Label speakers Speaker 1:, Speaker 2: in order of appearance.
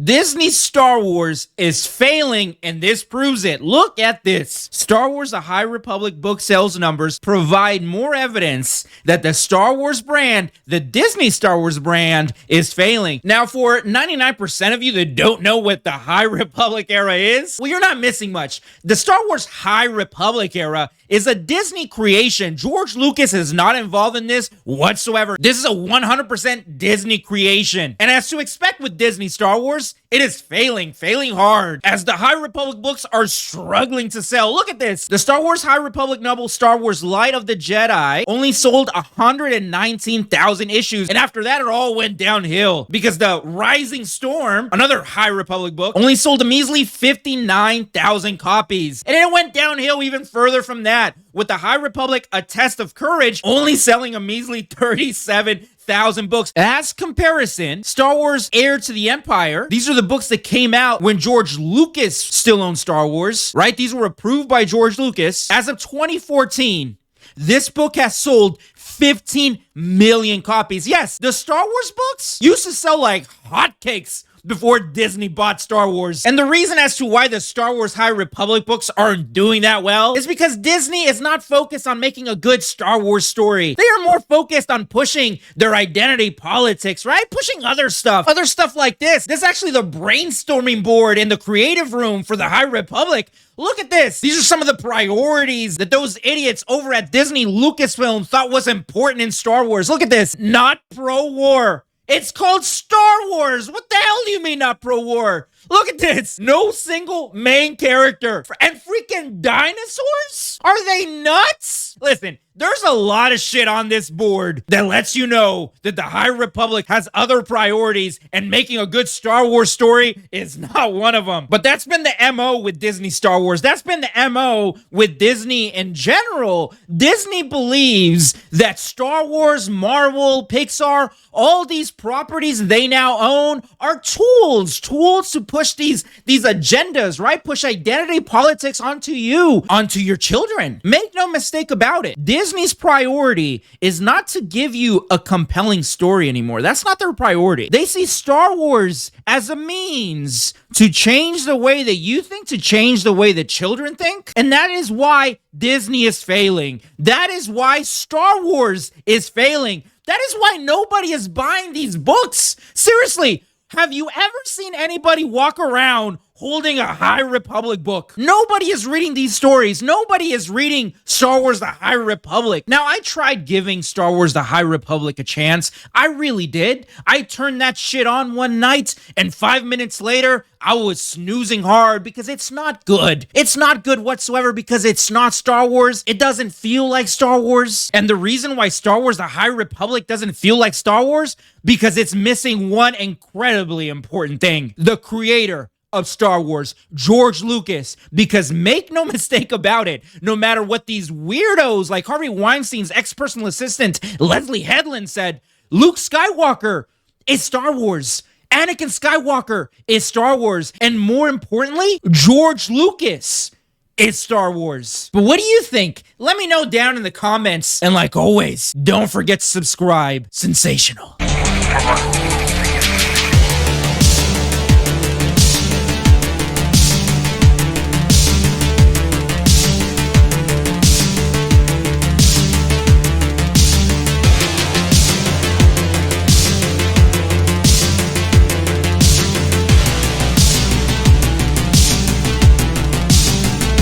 Speaker 1: Disney's Star Wars is failing, and this proves it. Look at this. Star Wars The High Republic book sales numbers provide more evidence that the Star Wars brand, the Disney Star Wars brand, is failing. Now, for 99% of you that don't know what the High Republic era is, well, you're not missing much. The Star Wars High Republic era is a Disney creation. George Lucas is not involved in this whatsoever. This is a 100% Disney creation. And as to expect with Disney Star Wars, it is failing hard, as the High Republic books are struggling to sell. Look at this. The Star Wars High Republic novel Star Wars Light of the Jedi only sold 119,000 issues, and after that it all went downhill because the Rising Storm, another High Republic book, only sold a measly 59,000 copies. And it went downhill even further from that, with the High Republic A Test of Courage only selling a measly 37,000 books. As comparison, Star Wars Heir to the Empire, these are the books that came out when George Lucas still owned Star Wars, right? These were approved by George Lucas. As of 2014, this book has sold 15 million copies. Yes, the Star Wars books used to sell like hotcakes before Disney bought Star Wars. And the reason as to why the Star Wars High Republic books aren't doing that well is because Disney is not focused on making a good Star Wars story. They are more focused on pushing their identity politics, right? Pushing other stuff like this. This is actually the brainstorming board in the creative room for the High Republic. Look at this. These are some of the priorities that those idiots over at Disney Lucasfilm thought was important in Star Wars. Look at this. Not pro-war. It's called Star Wars. What the hell do you mean not pro-war? Look at this. No single main character. And freaking dinosaurs? Are they nuts? Listen, there's a lot of shit on this board that lets you know that the High Republic has other priorities, and making a good Star Wars story is not one of them. But that's been the MO with Disney Star Wars. That's been the MO with Disney in general. Disney believes that Star Wars, Marvel, Pixar, all these properties they now own are tools to push these agendas, right? Push identity politics onto you, onto your children. Make no mistake about it. Disney's priority is not to give you a compelling story anymore. That's not their priority. They see Star Wars as a means to change the way that you think, to change the way that children think. And that is why Disney is failing. That is why Star Wars is failing. That is why nobody is buying these books. Seriously, have you ever seen anybody walk around holding a High Republic book? Nobody is reading these stories. Nobody is reading Star Wars The High Republic. Now, I tried giving Star Wars The High Republic a chance. I really did. I turned that shit on one night, and 5 minutes later, I was snoozing hard because it's not good. It's not good whatsoever because it's not Star Wars. It doesn't feel like Star Wars. And the reason why Star Wars The High Republic doesn't feel like Star Wars, because it's missing one incredibly important thing. The creator of Star Wars, George Lucas. Because make no mistake about it, no matter what these weirdos like Harvey Weinstein's ex-personal assistant Leslie Headland said, Luke Skywalker is Star Wars. Anakin Skywalker is Star Wars. And more importantly, George Lucas is Star Wars. But what do you think? Let me know down in the comments. And like always, don't forget to subscribe. Sensational.